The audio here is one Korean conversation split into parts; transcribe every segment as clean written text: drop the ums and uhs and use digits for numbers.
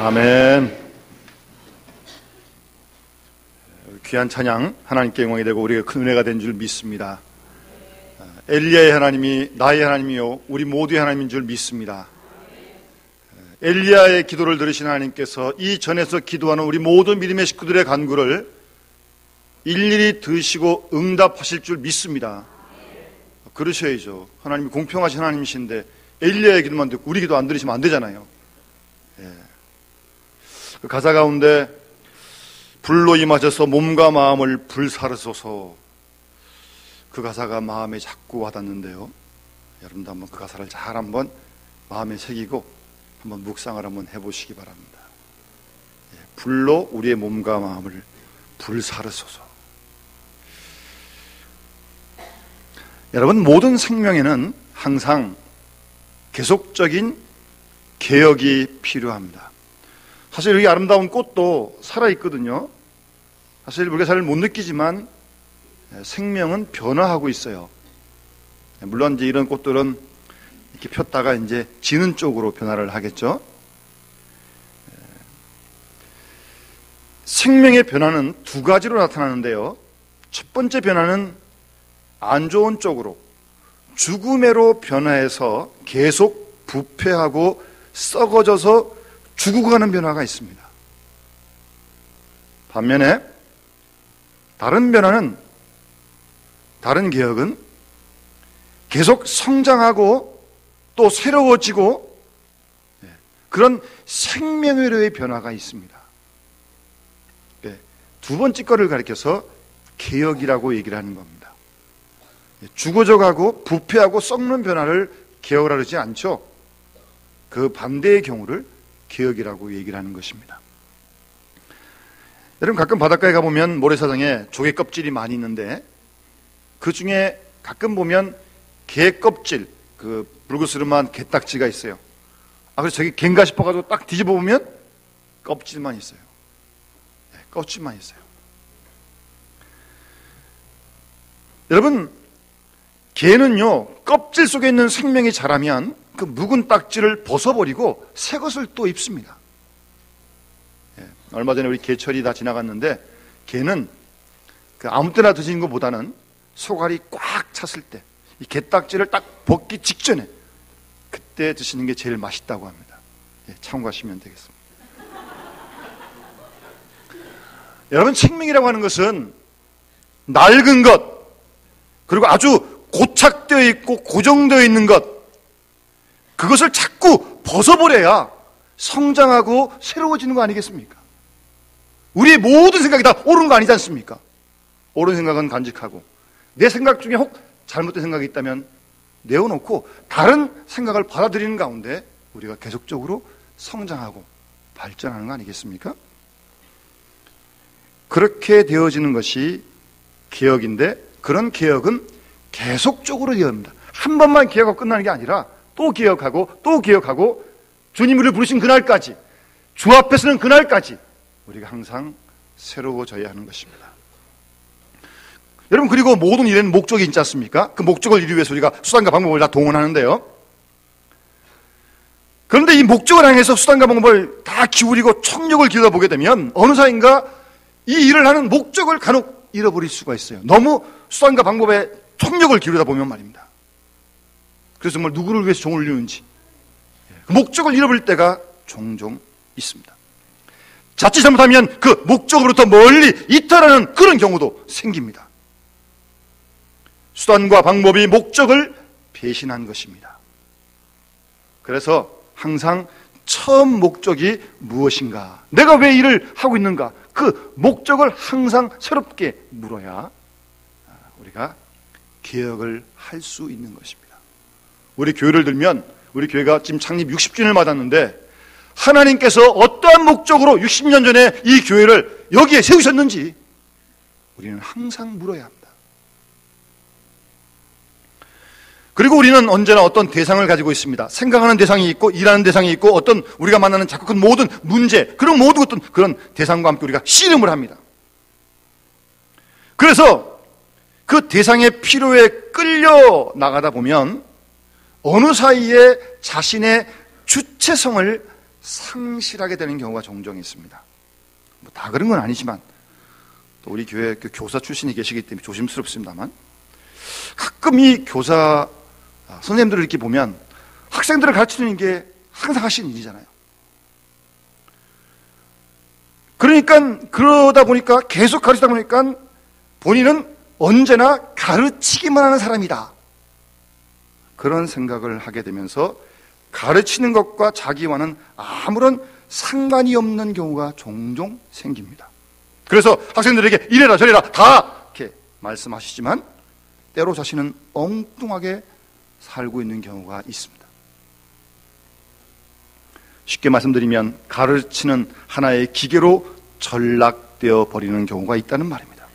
아멘. 귀한 찬양 하나님께 영광이 되고 우리가 큰 은혜가 된 줄 믿습니다. 엘리야의 하나님이 나의 하나님이요 우리 모두의 하나님인 줄 믿습니다. 엘리야의 기도를 들으신 하나님께서 이 전에서 기도하는 우리 모든 믿음의 식구들의 간구를 일일이 들으시고 응답하실 줄 믿습니다. 그러셔야죠. 하나님이 공평하신 하나님이신데 엘리야의 기도만 듣고 우리 기도 안 들으시면 안 되잖아요. 그 가사 가운데 불로 임하셔서 몸과 마음을 불사르소서, 그 가사가 마음에 자꾸 와닿는데요. 여러분도 한번 그 가사를 잘 한번 마음에 새기고 한번 묵상을 한번 해보시기 바랍니다. 불로 우리의 몸과 마음을 불사르소서. 여러분, 모든 생명에는 항상 계속적인 개혁이 필요합니다. 사실 여기 아름다운 꽃도 살아있거든요. 사실 우리가 잘 못 느끼지만 생명은 변화하고 있어요. 물론 이제 이런 꽃들은 이렇게 폈다가 이제 지는 쪽으로 변화를 하겠죠. 생명의 변화는 두 가지로 나타나는데요. 첫 번째 변화는 안 좋은 쪽으로, 죽음으로 변화해서 계속 부패하고 썩어져서 죽어가는 변화가 있습니다. 반면에 다른 변화는, 다른 개혁은 계속 성장하고 또 새로워지고 그런 생명의료의 변화가 있습니다. 두 번째 거를 가리켜서 개혁이라고 얘기를 하는 겁니다. 죽어져가고 부패하고 썩는 변화를 개혁을 하지 않죠. 그 반대의 경우를 개혁이라고 얘기를 하는 것입니다. 여러분, 가끔 바닷가에 가보면 모래사장에 조개 껍질이 많이 있는데 그 중에 가끔 보면 개 껍질, 그 불그스름한 게딱지가 있어요. 그래서 저기 갠가 싶어가지고 딱 뒤집어 보면 껍질만 있어요. 껍질만 있어요. 여러분, 개는요, 껍질 속에 있는 생명이 자라면 그 묵은 딱지를 벗어버리고 새 것을 또 입습니다. 얼마 전에 우리 개철이 다 지나갔는데, 개는 그 아무 때나 드시는 것보다는 소갈이 꽉 찼을 때, 이 게딱지를 딱 벗기 직전에 그때 드시는 게 제일 맛있다고 합니다. 참고하시면 되겠습니다. 여러분, 생명이라고 하는 것은 낡은 것, 그리고 아주 고착되어 있고 고정되어 있는 것, 그것을 자꾸 벗어버려야 성장하고 새로워지는 거 아니겠습니까? 우리의 모든 생각이 다 옳은 거 아니지 않습니까? 옳은 생각은 간직하고, 내 생각 중에 혹 잘못된 생각이 있다면 내어놓고 다른 생각을 받아들이는 가운데 우리가 계속적으로 성장하고 발전하는 거 아니겠습니까? 그렇게 되어지는 것이 개혁인데, 그런 개혁은 계속적으로 되어집니다. 한 번만 개혁하고 끝나는 게 아니라 또 개혁하고 또 개혁하고, 주님 우리를 부르신 그날까지, 주 앞에 서는 그날까지 우리가 항상 새로워져야 하는 것입니다. 여러분, 그리고 모든 일에는 목적이 있지 않습니까? 그 목적을 이루기 위해서 우리가 수단과 방법을 다 동원하는데요. 그런데 이 목적을 향해서 수단과 방법을 다 기울이고 총력을 기울여 보게 되면 어느 사이인가 이 일을 하는 목적을 간혹 잃어버릴 수가 있어요. 너무 수단과 방법에 총력을 기울이다 보면 말입니다. 그래서 정말 누구를 위해서 종을 이루는지 그 목적을 잃어버릴 때가 종종 있습니다. 자칫 잘못하면 그 목적으로부터 멀리 이탈하는 그런 경우도 생깁니다. 수단과 방법이 목적을 배신한 것입니다. 그래서 항상 처음 목적이 무엇인가, 내가 왜 일을 하고 있는가, 그 목적을 항상 새롭게 물어야 우리가 개혁을 할 수 있는 것입니다. 우리 교회를 들면, 우리 교회가 지금 창립 60주년을 맞았는데 하나님께서 어떠한 목적으로 60년 전에 이 교회를 여기에 세우셨는지 우리는 항상 물어야 합니다. 그리고 우리는 언제나 어떤 대상을 가지고 있습니다. 생각하는 대상이 있고 일하는 대상이 있고 어떤 우리가 만나는 자꾸 그 모든 문제, 그런 모든 어떤 그런 대상과 함께 우리가 씨름을 합니다. 그래서 그 대상의 필요에 끌려 나가다 보면 어느 사이에 자신의 주체성을 상실하게 되는 경우가 종종 있습니다. 뭐 다 그런 건 아니지만 또 우리 교회 교사 출신이 계시기 때문에 조심스럽습니다만 가끔 이 교사 선생님들을 이렇게 보면 학생들을 가르치는 게 항상 하시는 일이잖아요. 그러니까 그러다 보니까 계속 가르치다 보니까 본인은 언제나 가르치기만 하는 사람이다. 그런 생각을 하게 되면서 가르치는 것과 자기와는 아무런 상관이 없는 경우가 종종 생깁니다. 그래서 학생들에게 이래라 저래라 다 이렇게 말씀하시지만 때로 자신은 엉뚱하게 살고 있는 경우가 있습니다. 쉽게 말씀드리면 가르치는 하나의 기계로 전락되어 버리는 경우가 있다는 말입니다.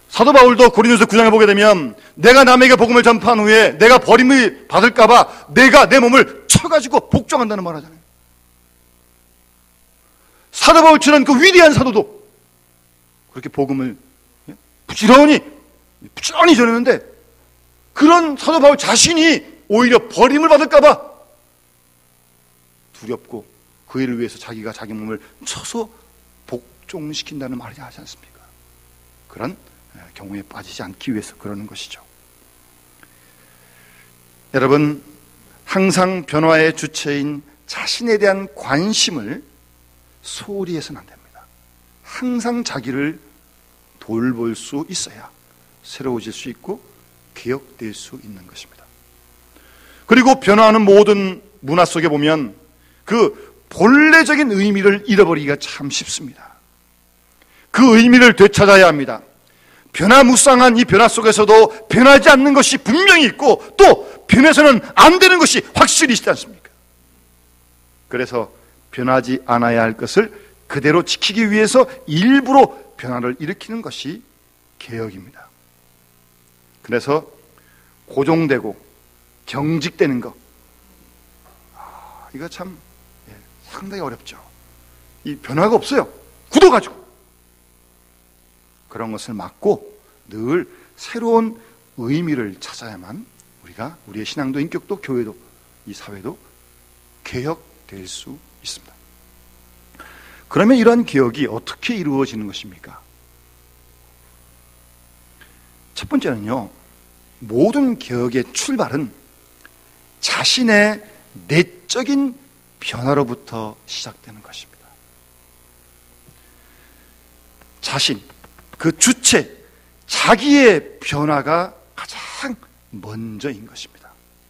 사도 바울도 고린도서 9장에 보게 되면 내가 남에게 복음을 전파한 후에 내가 버림을 받을까봐 내가 내 몸을 쳐가지고 복종한다는 말 하잖아요. 사도 바울처럼 그 위대한 사도도 그렇게 복음을 부지런히 전했는데 그런 사도 바울 자신이 오히려 버림을 받을까봐 두렵고 그 일을 위해서 자기가 자기 몸을 쳐서 복종시킨다는 말이 하지 않습니까? 그런 경우에 빠지지 않기 위해서 그러는 것이죠. 여러분, 항상 변화의 주체인 자신에 대한 관심을 소홀히 해서는 안 됩니다. 항상 자기를 돌볼 수 있어야 새로워질 수 있고 개혁될 수 있는 것입니다. 그리고 변화하는 모든 문화 속에 보면 그 본래적인 의미를 잃어버리기가 참 쉽습니다. 그 의미를 되찾아야 합니다. 변화무쌍한 이 변화 속에서도 변하지 않는 것이 분명히 있고 또 변해서는 안 되는 것이 확실히 있지 않습니까? 그래서 변하지 않아야 할 것을 그대로 지키기 위해서 일부러 변화를 일으키는 것이 개혁입니다. 그래서 고정되고 경직되는 것, 이거 참 상당히 어렵죠. 이 변화가 없어요. 굳어가지고. 그런 것을 막고 늘 새로운 의미를 찾아야만 우리가 우리의 신앙도 인격도 교회도 이 사회도 개혁될 수 있습니다. 그러면 이러한 개혁이 어떻게 이루어지는 것입니까? 첫 번째는요, 모든 개혁의 출발은 자신의 내적인 변화로부터 시작되는 것입니다. 자신, 그 주체, 자기의 변화가 가장 먼저인 것입니다.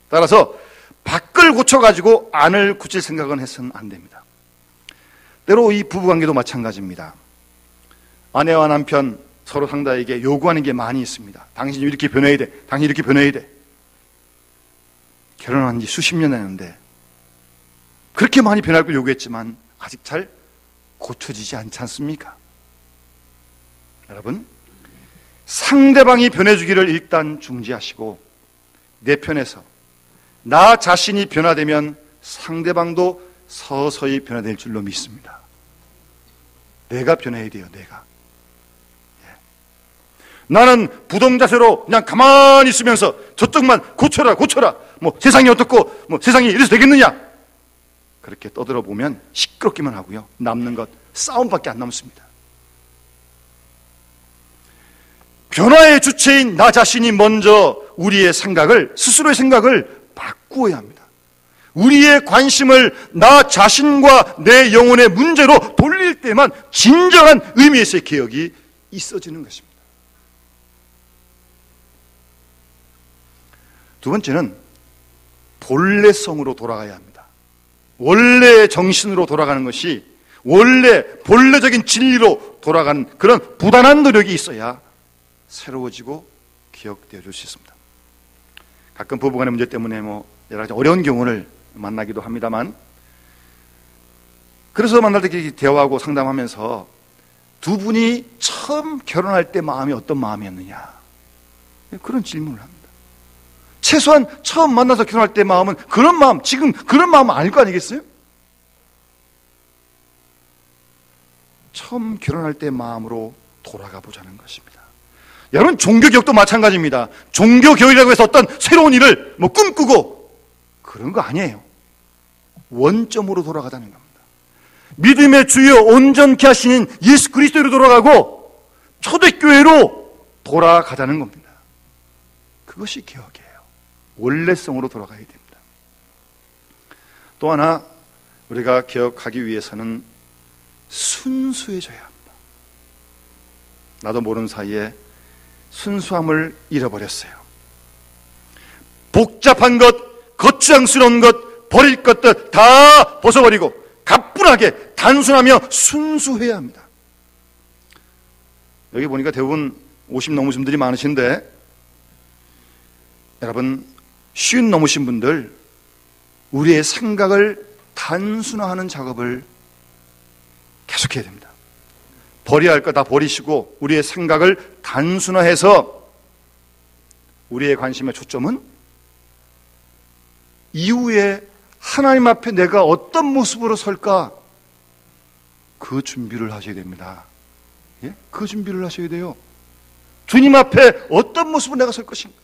따라서 밖을 고쳐가지고 안을 고칠 생각은 해서는 안 됩니다. 때로 이 부부관계도 마찬가지입니다. 아내와 남편 서로 상대에게 요구하는 게 많이 있습니다. 당신이 이렇게 변해야 돼. 당신이 이렇게 변해야 돼. 결혼한 지 수십 년 됐는데 그렇게 많이 변할 걸 요구했지만 아직 잘 고쳐지지 않지 않습니까? 여러분, 상대방이 변해주기를 일단 중지하시고 내 편에서 나 자신이 변화되면 상대방도 서서히 변화될 줄로 믿습니다. 내가 변해야 돼요. 내가. 나는 부동자세로 그냥 가만히 있으면서 저쪽만 고쳐라 뭐 세상이 어떻고 뭐 세상이 이래서 되겠느냐, 그렇게 떠들어 보면 시끄럽기만 하고요, 남는 것 싸움밖에 안 남습니다. 변화의 주체인 나 자신이 먼저 우리의 생각을, 스스로의 생각을 바꾸어야 합니다. 우리의 관심을 나 자신과 내 영혼의 문제로 돌릴 때만 진정한 의미에서의 개혁이 있어지는 것입니다. 두 번째는 본래성으로 돌아가야 합니다. 원래의 정신으로 돌아가는 것이, 원래 본래적인 진리로 돌아가는 그런 부단한 노력이 있어야 새로워지고 기억되어질 수 있습니다. 가끔 부부간의 문제 때문에 여러 가지 어려운 경우를 만나기도 합니다만, 그래서 만날 때 대화하고 상담하면서 두 분이 처음 결혼할 때 마음이 어떤 마음이었느냐, 그런 질문을 합니다. 최소한 처음 만나서 결혼할 때 마음은 그런 마음, 지금 그런 마음은 아닐 거 아니겠어요? 처음 결혼할 때 마음으로 돌아가 보자는 것입니다. 여러분, 종교개혁도 마찬가지입니다. 종교개혁이라고 해서 어떤 새로운 일을 꿈꾸고 그런 거 아니에요. 원점으로 돌아가자는 겁니다. 믿음의 주요 온전케 하시는 예수 그리스도로 돌아가고 초대교회로 돌아가자는 겁니다. 그것이 개혁이에요. 원래성으로 돌아가야 됩니다. 또 하나 우리가 개혁하기 위해서는 순수해져야 합니다. 나도 모르는 사이에 순수함을 잃어버렸어요. 복잡한 것, 거추장스러운 것, 버릴 것들 다 벗어버리고 가뿐하게 단순하며 순수해야 합니다. 여기 보니까 대부분 50 넘으신 분들이 많으신데, 여러분 50 넘으신 분들 우리의 생각을 단순화하는 작업을 계속해야 됩니다. 버려야 할 거 다 버리시고 우리의 생각을 단순화해서 우리의 관심의 초점은 이후에 하나님 앞에 내가 어떤 모습으로 설까, 그 준비를 하셔야 됩니다. 예? 그 준비를 하셔야 돼요. 주님 앞에 어떤 모습으로 내가 설 것인가.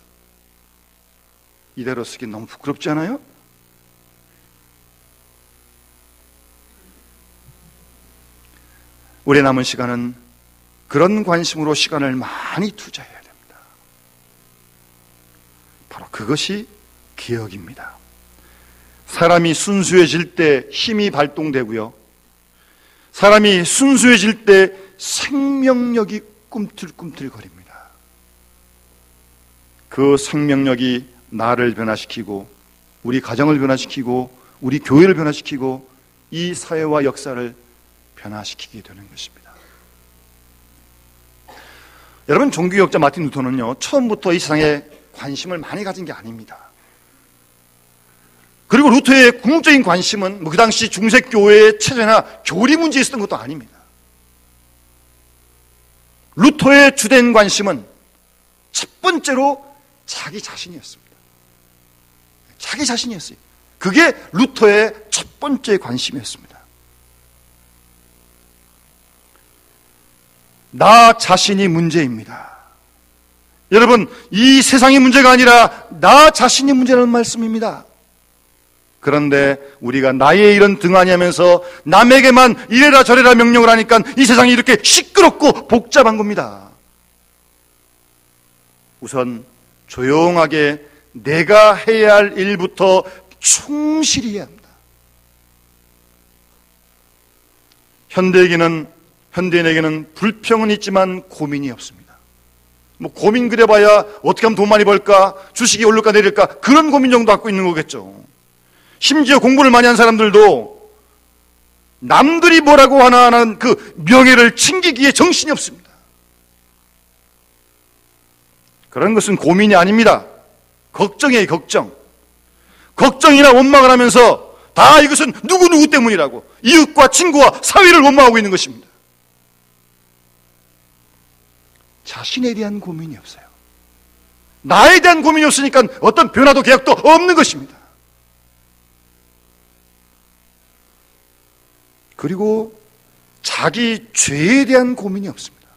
이대로 쓰기 너무 부끄럽지 않아요? 우리의 남은 시간은 그런 관심으로 시간을 많이 투자해야 됩니다. 바로 그것이 개혁입니다. 사람이 순수해질 때 힘이 발동되고요, 사람이 순수해질 때 생명력이 꿈틀꿈틀거립니다. 그 생명력이 나를 변화시키고 우리 가정을 변화시키고 우리 교회를 변화시키고 이 사회와 역사를 변화시키게 되는 것입니다. 여러분, 종교개혁자 마틴 루터는요, 처음부터 이 세상에 관심을 많이 가진 게 아닙니다. 그리고 루터의 궁극적인 관심은 그 당시 중세교회의 체제나 교리 문제에 있었던 것도 아닙니다. 루터의 주된 관심은 첫 번째로 자기 자신이었습니다. 자기 자신이었어요. 그게 루터의 첫 번째 관심이었습니다. 나 자신이 문제입니다. 여러분, 이 세상이 문제가 아니라 나 자신이 문제라는 말씀입니다. 그런데 우리가 나의 일은 등한히 하면서 남에게만 이래라 저래라 명령을 하니까 이 세상이 이렇게 시끄럽고 복잡한 겁니다. 우선 조용하게 내가 해야 할 일부터 충실히 해야 합니다. 현대인에게는 불평은 있지만 고민이 없습니다. 뭐 고민 그려봐야 어떻게 하면 돈 많이 벌까, 주식이 오를까 내릴까, 그런 고민 정도 갖고 있는 거겠죠. 심지어 공부를 많이 한 사람들도 남들이 뭐라고 하나는 그 명예를 챙기기에 정신이 없습니다. 그런 것은 고민이 아닙니다. 걱정이에요, 걱정. 걱정이나 원망을 하면서 다 이것은 누구누구 때문이라고 이웃과 친구와 사회를 원망하고 있는 것입니다. 자신에 대한 고민이 없어요. 나에 대한 고민이 없으니까 어떤 변화도 개혁도 없는 것입니다. 그리고 자기 죄에 대한 고민이 없습니다.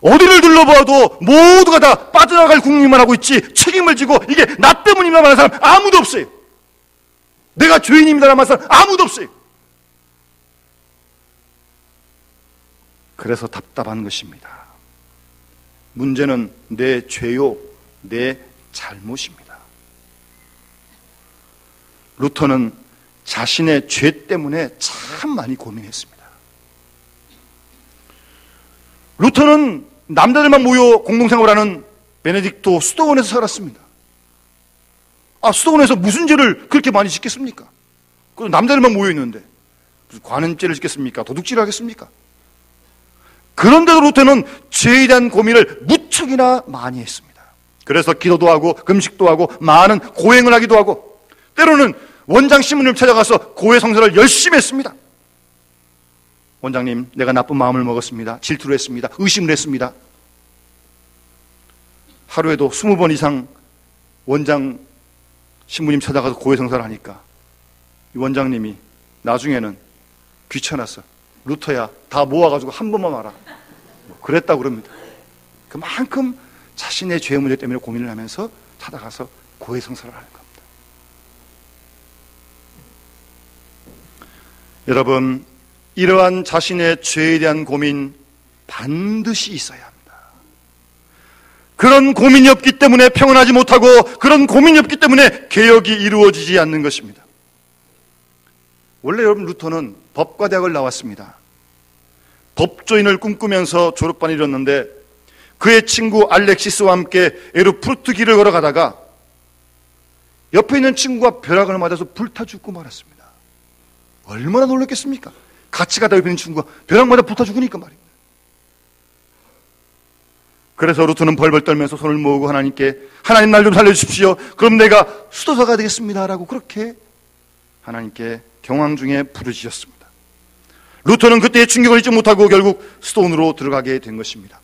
어디를 둘러봐도 모두가 다 빠져나갈 궁리만 하고 있지 책임을 지고 이게 나 때문이라고 하는 사람 아무도 없어요. 내가 죄인입니다라는 사람 아무도 없어요. 그래서 답답한 것입니다. 문제는 내 죄요, 내 잘못입니다. 루터는 자신의 죄 때문에 참 많이 고민했습니다. 루터는 남자들만 모여 공동생활하는 베네딕토 수도원에서 살았습니다. 수도원에서 무슨 죄를 그렇게 많이 짓겠습니까? 그 남자들만 모여 있는데 무슨 관음죄를 짓겠습니까? 도둑질을 하겠습니까? 그런데도 루터는 죄에 대한 고민을 무척이나 많이 했습니다. 그래서 기도도 하고 금식도 하고 많은 고행을 하기도 하고 때로는 원장 신부님을 찾아가서 고해 성사를 열심히 했습니다. 원장님, 내가 나쁜 마음을 먹었습니다. 질투를 했습니다. 의심을 했습니다. 하루에도 20번 이상 원장 신부님 찾아가서 고해 성사를 하니까 이 원장님이 나중에는 귀찮아서 루터야 다 모아가지고 한 번만 와라 그랬다고 그럽니다. 그만큼 자신의 죄 문제 때문에 고민을 하면서 찾아가서 고해 성사를 하는 겁니다. 여러분, 이러한 자신의 죄에 대한 고민 반드시 있어야 합니다. 그런 고민이 없기 때문에 평안하지 못하고, 그런 고민이 없기 때문에 개혁이 이루어지지 않는 것입니다. 원래 여러분, 루터는 법과대학을 나왔습니다. 법조인을 꿈꾸면서 졸업반을 이뤘는데, 그의 친구 알렉시스와 함께 에르푸르트 길을 걸어가다가 옆에 있는 친구가 벼락을 맞아서 불타 죽고 말았습니다. 얼마나 놀랐겠습니까? 같이 가다 옆에 있는 친구가 벼락 맞아 불타 죽으니까 말입니다. 그래서 루터는 벌벌 떨면서 손을 모으고 하나님께, 하나님 날 좀 살려주십시오. 그럼 내가 수도사가 되겠습니다. 라고 그렇게 하나님께 경황 중에 부르짖었습니다. 루터는 그때의 충격을 잊지 못하고 결국 수도원으로 들어가게 된 것입니다.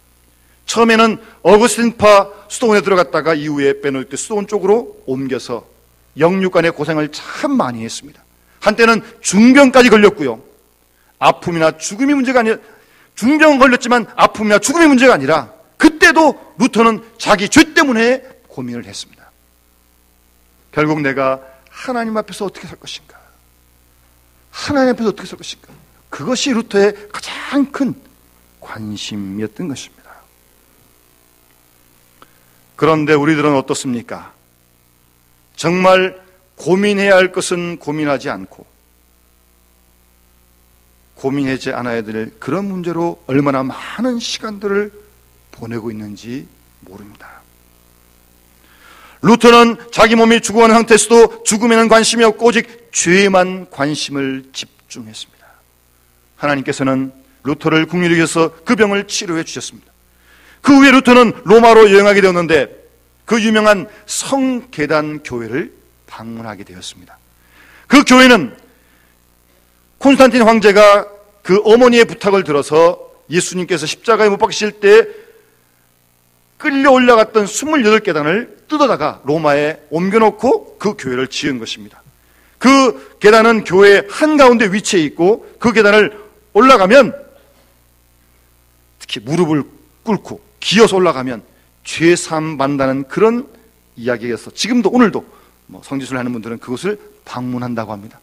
처음에는 어거스틴파 수도원에 들어갔다가 이후에 베네딕트 수도원 쪽으로 옮겨서 영육간의 고생을 참 많이 했습니다. 한때는 중병까지 걸렸고요. 아픔이나 죽음이 문제가 아니라, 중병은 걸렸지만 아픔이나 죽음이 문제가 아니라, 그때도 루터는 자기 죄 때문에 고민을 했습니다. 결국 내가 하나님 앞에서 어떻게 살 것인가? 하나님 앞에서 어떻게 살 것인가? 그것이 루터의 가장 큰 관심이었던 것입니다. 그런데 우리들은 어떻습니까? 정말 고민해야 할 것은 고민하지 않고 고민하지 않아야 될 그런 문제로 얼마나 많은 시간들을 보내고 있는지 모릅니다. 루터는 자기 몸이 죽어가는 상태에서도 죽음에는 관심이 없고 오직 죄에만 관심을 집중했습니다. 하나님께서는 루터를 긍휼히 여기셔서 그 병을 치료해 주셨습니다. 그 후에 루터는 로마로 여행하게 되었는데 그 유명한 성계단 교회를 방문하게 되었습니다. 그 교회는 콘스탄틴 황제가 그 어머니의 부탁을 들어서 예수님께서 십자가에 못 박히실 때 끌려 올라갔던 28계단을 뜯어다가 로마에 옮겨놓고 그 교회를 지은 것입니다. 그 계단은 교회 한가운데 위치해 있고, 그 계단을 올라가면, 특히 무릎을 꿇고 기어서 올라가면 죄 사함 받는다는 그런 이야기에서 지금도 오늘도 성지순을 하는 분들은 그것을 방문한다고 합니다.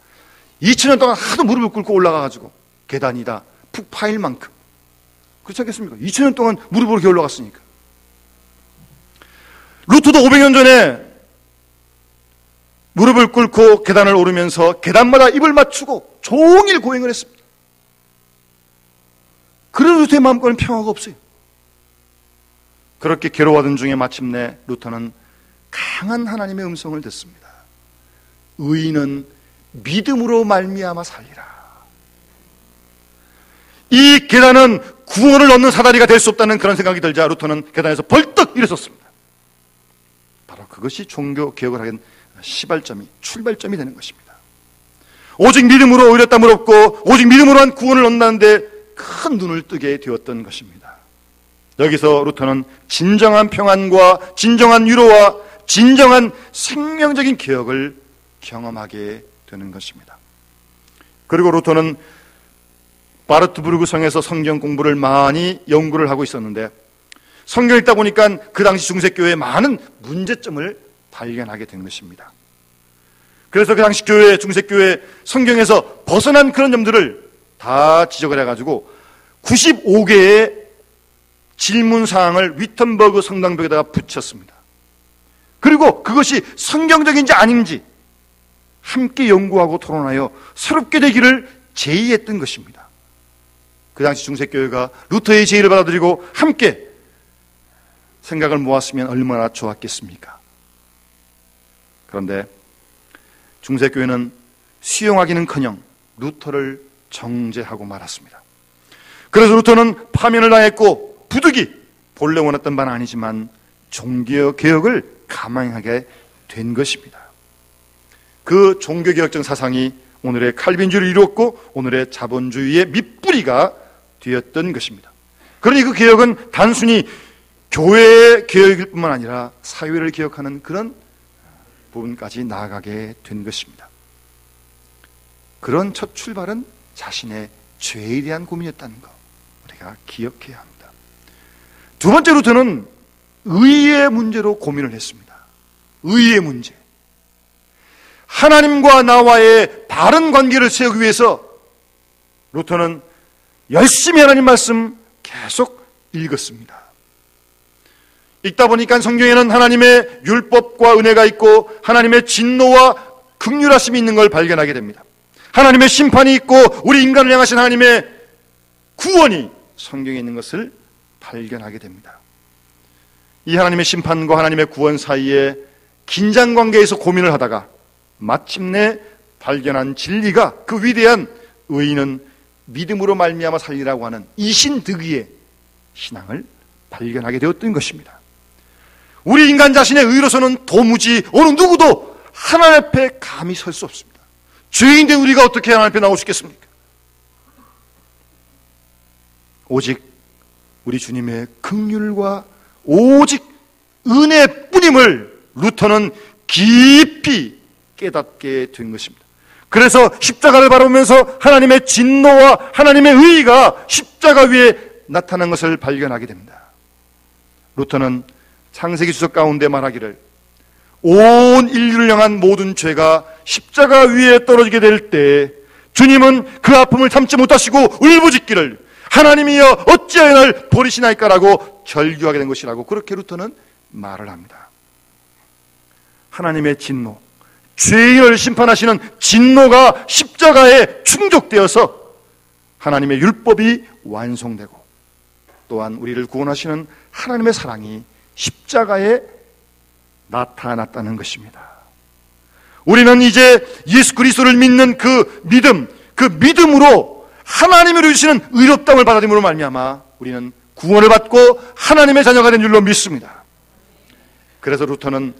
2000년 동안 하도 무릎을 꿇고 올라가가지고 계단이다 푹 파일 만큼, 그렇지 않겠습니까? 2000년 동안 무릎으로 이렇게 올라갔으니까. 루터도 500년 전에 무릎을 꿇고 계단을 오르면서 계단마다 입을 맞추고 종일 고행을 했습니다. 그래도 루터의 마음과는 평화가 없어요. 그렇게 괴로워하던 중에 마침내 루터는 강한 하나님의 음성을 듣습니다. 의인은 믿음으로 말미암아 살리라. 이 계단은 구원을 얻는 사다리가 될 수 없다는 그런 생각이 들자 루터는 계단에서 벌떡 일어섰습니다. 바로 그것이 종교 개혁을 하는 시발점이, 출발점이 되는 것입니다. 오직 믿음으로 오히려 땀을 얻고 오직 믿음으로만 구원을 얻는다는데 큰 눈을 뜨게 되었던 것입니다. 여기서 루터는 진정한 평안과 진정한 위로와 진정한 생명적인 개혁을 경험하게 되는 것입니다. 그리고 루터는 바르트부르크 성에서 성경 공부를 많이 연구를 하고 있었는데, 성경 읽다 보니까 그 당시 중세교회의 많은 문제점을 발견하게 된 것입니다. 그래서 그 당시 교회, 중세교회 성경에서 벗어난 그런 점들을 다 지적을 해가지고 95개의 질문사항을 위텐버그 성당벽에다가 붙였습니다. 그리고 그것이 성경적인지 아닌지 함께 연구하고 토론하여 새롭게 되기를 제의했던 것입니다. 그 당시 중세교회가 루터의 제의를 받아들이고 함께 생각을 모았으면 얼마나 좋았겠습니까? 그런데 중세교회는 수용하기는커녕 루터를 정죄하고 말았습니다. 그래서 루터는 파면을 당했고 부득이 본래 원했던 바는 아니지만 종교개혁을 감행하게 된 것입니다. 그 종교개혁적 사상이 오늘의 칼빈주의를 이루었고 오늘의 자본주의의 밑뿌리가 되었던 것입니다. 그러니 그 개혁은 단순히 교회의 개혁일 뿐만 아니라 사회를 개혁하는 그런 부분까지 나아가게 된 것입니다. 그런 첫 출발은 자신의 죄에 대한 고민이었다는 것, 우리가 기억해야 합니다. 두 번째 루터는 의의 문제로 고민을 했습니다. 의의 문제. 하나님과 나와의 바른 관계를 세우기 위해서 루터는 열심히 하나님 말씀 계속 읽었습니다. 읽다 보니까 성경에는 하나님의 율법과 은혜가 있고 하나님의 진노와 긍휼하심이 있는 걸 발견하게 됩니다. 하나님의 심판이 있고 우리 인간을 향하신 하나님의 구원이 성경에 있는 것을 발견하게 됩니다. 이 하나님의 심판과 하나님의 구원 사이에 긴장관계에서 고민을 하다가 마침내 발견한 진리가, 그 위대한 의인은 믿음으로 말미암아 살리라고 하는 이신득의의 신앙을 발견하게 되었던 것입니다. 우리 인간 자신의 의로서는 도무지 어느 누구도 하나님 앞에 감히 설 수 없습니다. 죄인된 우리가 어떻게 하나님 앞에 나올 수 있겠습니까? 오직 우리 주님의 긍휼과 오직 은혜뿐임을 루터는 깊이 깨닫게 된 것입니다. 그래서 십자가를 바라보면서 하나님의 진노와 하나님의 의의가 십자가 위에 나타난 것을 발견하게 됩니다. 루터는 창세기 주석 가운데 말하기를 온 인류를 향한 모든 죄가 십자가 위에 떨어지게 될 때 주님은 그 아픔을 참지 못하시고 울부짖기를 하나님이여 어찌하여 날 버리시나이까라고 절규하게 된 것이라고 그렇게 루터는 말을 합니다. 하나님의 진노, 죄인을 심판하시는 진노가 십자가에 충족되어서 하나님의 율법이 완성되고 또한 우리를 구원하시는 하나님의 사랑이 십자가에 나타났다는 것입니다. 우리는 이제 예수 그리스도를 믿는 그 믿음으로 하나님이 주시는 의롭다움을 받아들임으로 말미암아 우리는 구원을 받고 하나님의 자녀가 된 줄로 믿습니다. 그래서 루터는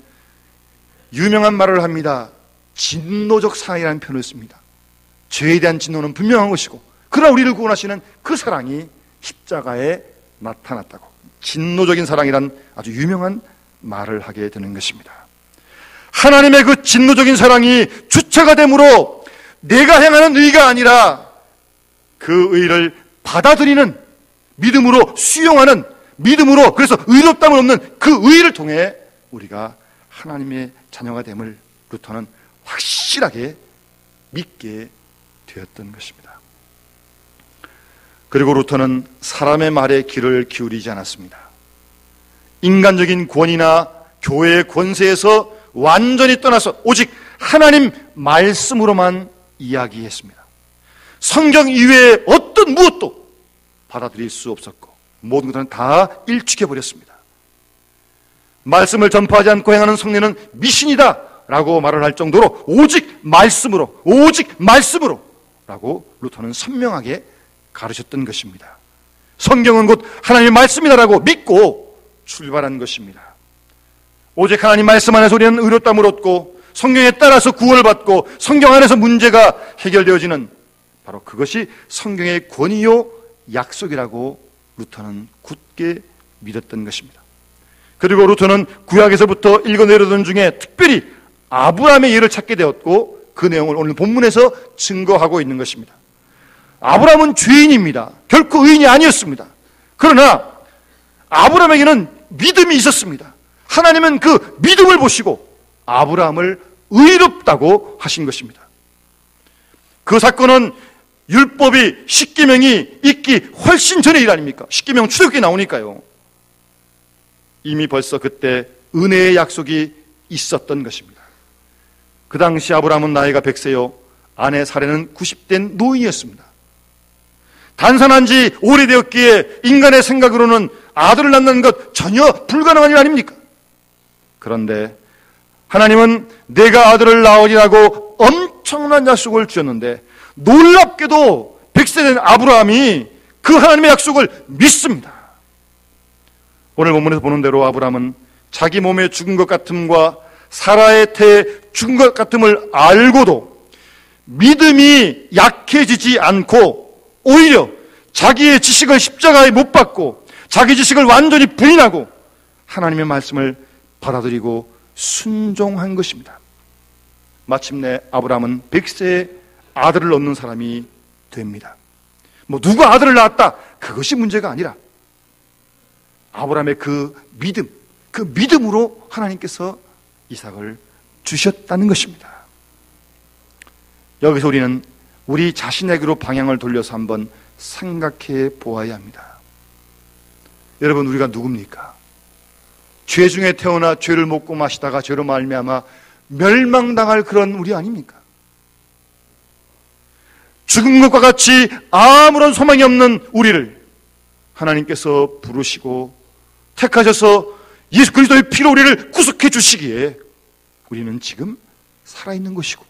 유명한 말을 합니다. 진노적 사랑이라는 표현을 씁니다. 죄에 대한 진노는 분명한 것이고 그러나 우리를 구원하시는 그 사랑이 십자가에 나타났다고, 진노적인 사랑이란 아주 유명한 말을 하게 되는 것입니다. 하나님의 그 진노적인 사랑이 주체가 되므로 내가 행하는 의가 아니라 그 의를 받아들이는 믿음으로 수용하는 믿음으로, 그래서 의롭다함을 얻는 그 의를 통해 우리가 하나님의 자녀가 됨을 루터는 확실하게 믿게 되었던 것입니다. 그리고 루터는 사람의 말에 귀를 기울이지 않았습니다. 인간적인 권위나 교회의 권세에서 완전히 떠나서 오직 하나님 말씀으로만 이야기했습니다. 성경 이외에 어떤 무엇도 받아들일 수 없었고 모든 것은 다 일축해버렸습니다. 말씀을 전파하지 않고 행하는 성례는 미신이다 라고 말을 할 정도로 오직 말씀으로 라고 루터는 선명하게 가르쳤던 것입니다. 성경은 곧 하나님의 말씀이다라고 믿고 출발한 것입니다. 오직 하나님 말씀 안에서 우리는 의롭다함을 얻고 성경에 따라서 구원을 받고 성경 안에서 문제가 해결되어지는 바로 그것이 성경의 권위요 약속이라고 루터는 굳게 믿었던 것입니다. 그리고 루터는 구약에서부터 읽어내려던 중에 특별히 아브라함의 예를 찾게 되었고 그 내용을 오늘 본문에서 증거하고 있는 것입니다. 아브라함은 죄인입니다. 결코 의인이 아니었습니다. 그러나 아브라함에게는 믿음이 있었습니다. 하나님은 그 믿음을 보시고 아브라함을 의롭다고 하신 것입니다. 그 사건은 율법이 십계명이 있기 훨씬 전의 일 아닙니까? 십계명 출애굽기에 나오니까요. 이미 벌써 그때 은혜의 약속이 있었던 것입니다. 그 당시 아브라함은 나이가 100세요 아내 사례는 90된 노인이었습니다. 단산한 지 오래되었기에 인간의 생각으로는 아들을 낳는 것 전혀 불가능한 일 아닙니까? 그런데 하나님은 내가 아들을 낳으리라고 엄청난 약속을 주셨는데 놀랍게도 100세 된 아브라함이 그 하나님의 약속을 믿습니다. 오늘 본문에서 보는 대로 아브라함은 자기 몸에 죽은 것 같음과 사라의 태에 죽은 것 같음을 알고도 믿음이 약해지지 않고 오히려 자기의 지식을 십자가에 못 박고 자기 지식을 완전히 부인하고 하나님의 말씀을 받아들이고 순종한 것입니다. 마침내 아브라함은 100세에 아들을 얻는 사람이 됩니다. 누가 아들을 낳았다 그것이 문제가 아니라 아브라함의 그 믿음으로 하나님께서 이삭을 주셨다는 것입니다. 여기서 우리는 우리 자신에게로 방향을 돌려서 한번 생각해 보아야 합니다. 여러분, 우리가 누굽니까? 죄 중에 태어나 죄를 먹고 마시다가 죄로 말미암아 멸망당할 그런 우리 아닙니까? 죽은 것과 같이 아무런 소망이 없는 우리를 하나님께서 부르시고 택하셔서 예수 그리스도의 피로 우리를 구속해 주시기에 우리는 지금 살아있는 것이고,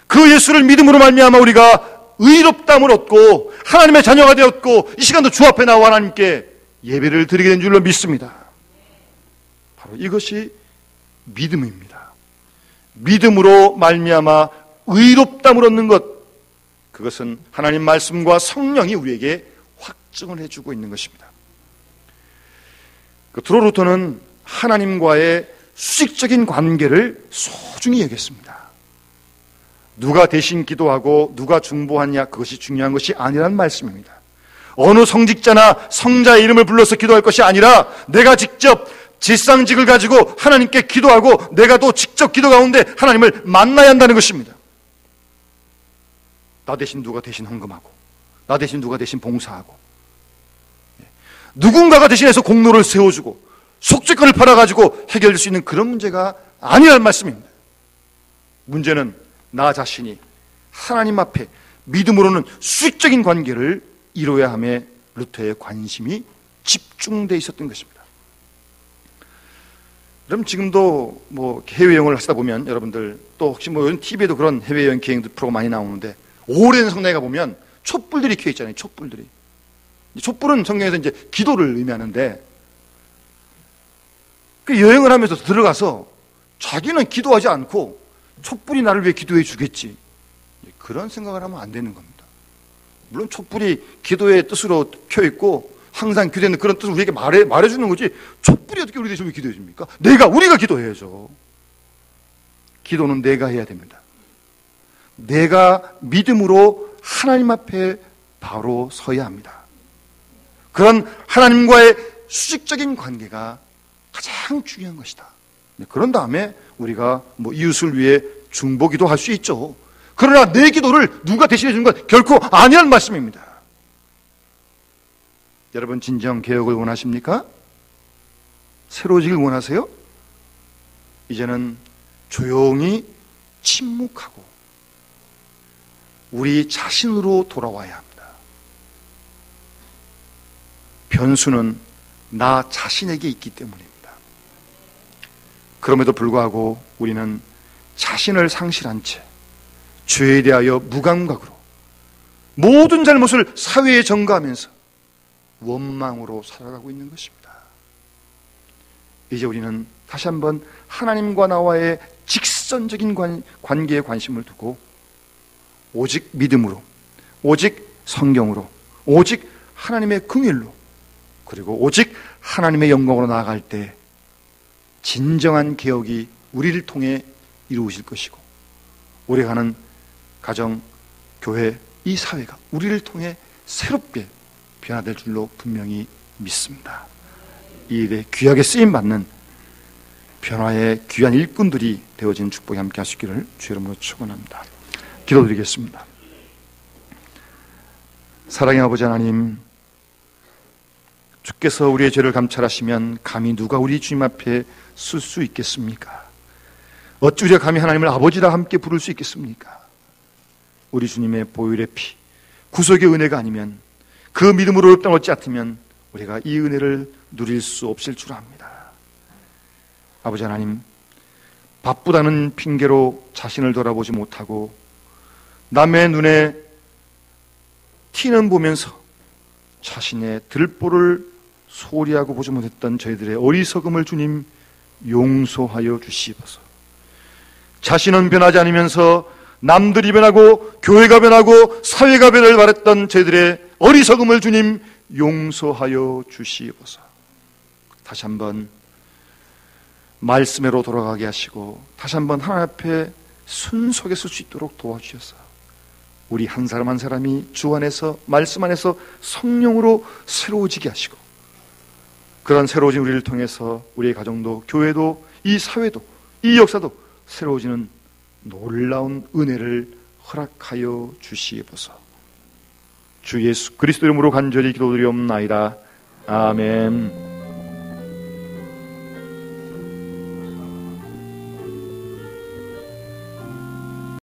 그 예수를 믿음으로 말미암아 우리가 의롭다함을 얻고 하나님의 자녀가 되었고, 이 시간도 주 앞에 나와 하나님께 예배를 드리게 된 줄로 믿습니다. 바로 이것이 믿음입니다. 믿음으로 말미암아 의롭다함을 얻는 것, 그것은 하나님 말씀과 성령이 우리에게 확증을 해주고 있는 것입니다. 끝으로 루터는 하나님과의 수직적인 관계를 소중히 여겼습니다. 누가 대신 기도하고 누가 중보하냐, 그것이 중요한 것이 아니라는 말씀입니다. 어느 성직자나 성자의 이름을 불러서 기도할 것이 아니라 내가 직접 질상직을 가지고 하나님께 기도하고 내가 또 직접 기도 가운데 하나님을 만나야 한다는 것입니다. 나 대신 누가 대신 헌금하고, 나 대신 누가 대신 봉사하고, 누군가가 대신해서 공로를 세워주고 속죄권을 팔아가지고 해결될 수 있는 그런 문제가 아니라는 말씀입니다. 문제는 나 자신이 하나님 앞에 믿음으로는 수직적인 관계를 이루어야 함에 루터의 관심이 집중되어 있었던 것입니다. 그럼 지금도 뭐 해외여행을 하시다 보면 여러분들 또 혹시 뭐 요즘 TV에도 그런 해외여행 기행 프로가 많이 나오는데, 오랜 성당에 가보면 촛불들이 켜져 있잖아요. 촛불들이. 촛불은 성경에서 이제 기도를 의미하는데, 그 여행을 하면서 들어가서 자기는 기도하지 않고 촛불이 나를 위해 기도해 주겠지, 그런 생각을 하면 안 되는 겁니다. 물론 촛불이 기도의 뜻으로 켜 있고 항상 기도하는 그런 뜻을 우리에게 말해주는 거지, 촛불이 어떻게 우리 대신 기도해 줍니까? 우리가 기도해야죠. 기도는 내가 해야 됩니다. 내가 믿음으로 하나님 앞에 바로 서야 합니다. 그런 하나님과의 수직적인 관계가 가장 중요한 것이다. 그런 다음에 우리가 뭐 이웃을 위해 중보기도 할 수 있죠. 그러나 내 기도를 누가 대신해 주는 건 결코 아니라는 말씀입니다. 여러분, 진정 개혁을 원하십니까? 새로워지길 원하세요? 이제는 조용히 침묵하고 우리 자신으로 돌아와야 합니다. 변수는 나 자신에게 있기 때문입니다. 그럼에도 불구하고 우리는 자신을 상실한 채 죄에 대하여 무감각으로 모든 잘못을 사회에 전가하면서 원망으로 살아가고 있는 것입니다. 이제 우리는 다시 한번 하나님과 나와의 직선적인 관계에 관심을 두고 오직 믿음으로, 오직 성경으로, 오직 하나님의 긍휼로, 그리고 오직 하나님의 영광으로 나아갈 때 진정한 개혁이 우리를 통해 이루어질 것이고, 우리가 가는 가정, 교회, 이 사회가 우리를 통해 새롭게 변화될 줄로 분명히 믿습니다. 이 일에 귀하게 쓰임받는 변화의 귀한 일꾼들이 되어진 축복이 함께 하시기를 주의 이름으로 축원합니다. 기도드리겠습니다. 사랑의 아버지 하나님, 주께서 우리의 죄를 감찰하시면 감히 누가 우리 주님 앞에 설 수 있겠습니까? 어찌 우리가 감히 하나님을 아버지라 함께 부를 수 있겠습니까? 우리 주님의 보혈의 피, 구속의 은혜가 아니면, 그 믿음으로 의롭다함을 얻지 않으면 우리가 이 은혜를 누릴 수 없을 줄 압니다. 아버지 하나님, 바쁘다는 핑계로 자신을 돌아보지 못하고 남의 눈에 티는 보면서 자신의 들보를 소리하고 보지 못했던 저희들의 어리석음을 주님 용서하여 주시옵소서. 자신은 변하지 않으면서 남들이 변하고 교회가 변하고 사회가 변화를 바랬던 저희들의 어리석음을 주님 용서하여 주시옵소서. 다시 한번 말씀으로 돌아가게 하시고 다시 한번 하나님 앞에 순속에 설 수 있도록 도와주셔서 우리 한 사람 한 사람이 주 안에서, 말씀 안에서 성령으로 새로워지게 하시고, 그런 새로워진 우리를 통해서 우리의 가정도, 교회도, 이 사회도, 이 역사도 새로워지는 놀라운 은혜를 허락하여 주시옵소서. 주 예수 그리스도 이름으로 간절히 기도드리옵나이다. 아멘.